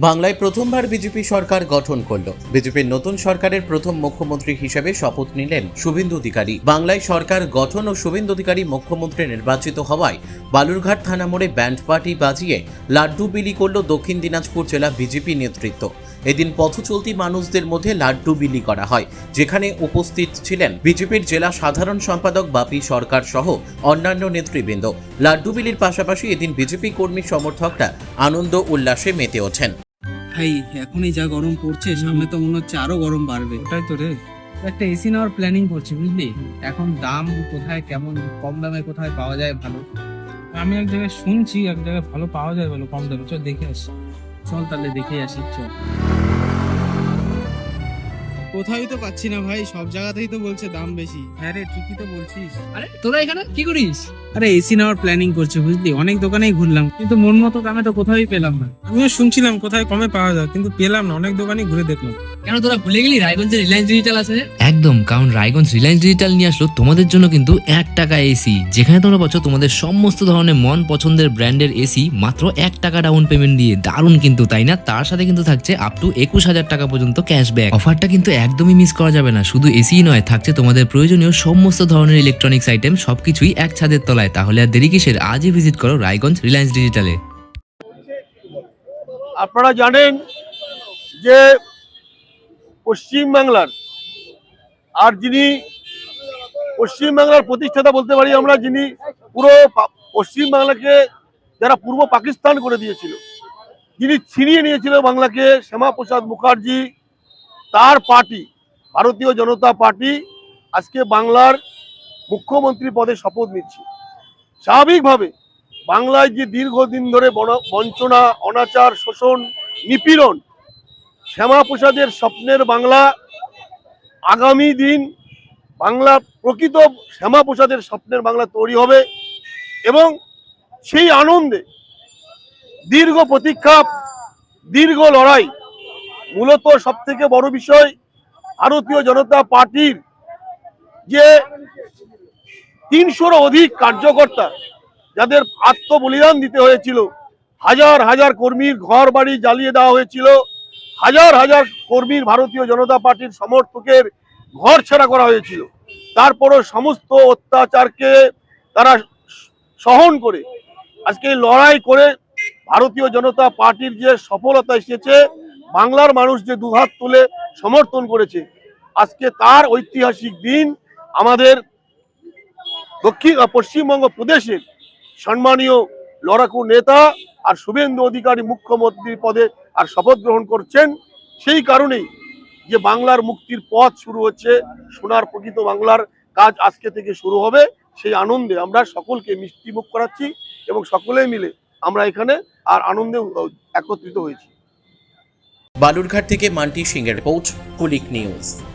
বাংলায় প্রথমবার বিজেপি সরকার গঠন করল। বিজেপির নতুন সরকারের প্রথম মুখ্যমন্ত্রী হিসেবে শপথ নিলেন শুভেন্দু অধিকারী। বাংলায় সরকার গঠন ও শুভেন্দু অধিকারী মুখ্যমন্ত্রী নির্বাচিত হওয়ায় বালুরঘাট থানা মোড়ে ব্যান্ড পার্টি বাজিয়ে লাড্ডু বিলি করল দক্ষিণ দিনাজপুর জেলা বিজেপি নেতৃত্ব। এদিন পথ চলতি মানুষদের মধ্যে লাড্ডু বিলি করা হয়, যেখানে উপস্থিত ছিলেন বিজেপির জেলা সাধারণ সম্পাদক বাপি সরকার সহ অন্যান্য নেতৃবৃন্দ। লাড্ডু বিলির পাশাপাশি এদিন বিজেপি কর্মী সমর্থকরা আনন্দ উল্লাসে মেতে ওঠেন। ভাই এখনই যা গরম পড়ছে, সামনে তো মনে হচ্ছে আরো গরম বাড়বে। ওটাই তো রে। একটা এসি নেওয়ার প্ল্যানিং করছি, বুঝলি? এখন দাম কোথায় কেমন, কম দামে কোথায় পাওয়া যায় ভালো। আমি এক জায়গায় শুনছি এক জায়গায় ভালো পাওয়া যায়, ভালো কম দামে। চল দেখে আসি। চল তাহলে দেখে আসি, চল। কোথায় তো পাচ্ছি না ভাই, সব জায়গাতেই তো বলছে দাম বেশি। হ্যাঁ রে, ঠিকই তো বলছিস। আরে তোরা এখানে কি করিস? আরে এসি নেওয়ার প্ল্যানিং করছি, বুঝলি? অনেক দোকানেই ঘুরলাম, কিন্তু মন মতো দামে তো কোথাওই পেলাম না। আমিও শুনছিলাম কোথায় কমে পাওয়া যায়, কিন্তু পেলাম না। অনেক দোকানই ঘুরে দেখলাম। কেন তোরা ভুলে গেলি রায়গঞ্জে রিলায়েন্স ডিজিটাল আছে? একদম, কারণ রায়গঞ্জ রিলায়েন্স ডিজিটাল নিয়ে আসলো তোমাদের জন্য কিন্তু 1 টাকা এসি, যেখানে তোমরা পাচ্ছ তোমাদের সমস্ত ধরনের মন পছন্দের ব্র্যান্ডের এসি মাত্র 1 টাকা ডাউন পেমেন্ট দিয়ে। দারুণ কিন্তু, তাই না? তার সাথে কিন্তু থাকছে আপ টু 21,000 টাকা পর্যন্ত ক্যাশব্যাক। অফারটা কিন্তু একদমই মিস করা যাবে না। শুধু এসি নয়, থাকছে তোমাদের প্রয়োজনীয় সমস্ত ধরনের ইলেকট্রনিক্স আইটেম, সবকিছুই এক ছাদের তলায়। তাহলে আর দেরি কিসের? আজই ভিজিট করো রায়গঞ্জ রিলায়েন্স ডিজিটালে। আপনারা জানেন যে পশ্চিমবাংলার আর যিনি পশ্চিমবাংলার প্রতিষ্ঠাতা বলতে পারি আমরা, যিনি পুরো পশ্চিমবাংলাকে যারা পূর্ব পাকিস্তান করে দিয়েছিল, যিনি ছিনিয়ে নিয়েছিল বাংলাকে, শ্যামাপ্রসাদ মুখার্জি, তার পার্টি ভারতীয় জনতা পার্টি আজকে বাংলার মুখ্যমন্ত্রী পদে শপথ নিচ্ছে। স্বাভাবিকভাবে বাংলায় যে দীর্ঘদিন ধরে বঞ্চনা, অনাচার, শোষণ, নিপীড়ন, শ্যামাপ্রসাদের স্বপ্নের বাংলা, আগামী দিন বাংলা প্রকৃত শ্যামাপ্রসাদের স্বপ্নের বাংলা তৈরি হবে। এবং সেই আনন্দে দীর্ঘ প্রতীক্ষা, দীর্ঘ লড়াই, মূলত সবথেকে বড় বিষয় ভারতীয় জনতা পার্টির যে 300-র অধিক কার্যকর্তা যাদের আত্মবলিদান দিতে হয়েছিল, হাজার হাজার কর্মীর ঘর বাড়ি জ্বালিয়ে দেওয়া হয়েছিল, হাজার হাজার কর্মীর ভারতীয় জনতা পার্টির সমর্থকের ঘর ছাড়া করা হয়েছিল, তারপরও সমস্ত অত্যাচারকে তারা সহন করে আজকে লড়াই করে ভারতীয় জনতা পার্টির যে সফলতা এসেছে, বাংলার মানুষ যে দুহাত তুলে সমর্থন করেছে, আজকে তার ঐতিহাসিক দিন। আমাদের পশ্চিমবঙ্গ প্রদেশের সম্মানীয় লড়াকু নেতা আর শুভেন্দু অধিকারী মুখ্যমন্ত্রী পদে আর শপথ গ্রহণ করছেন। সেই কারণেই যে বাংলার মুক্তির পথ শুরু হচ্ছে, সোনার প্রকৃত বাংলার কাজ আজকে থেকে শুরু হবে। সেই আনন্দে আমরা সকলকে মিষ্টি মুখ করাচ্ছি এবং সকলে মিলে আমরা এখানে আর আনন্দে একত্রিত হয়েছি। বালুরঘাট থেকে মান্টি সিংয়ের রিপোর্ট, কুলিক নিউজ।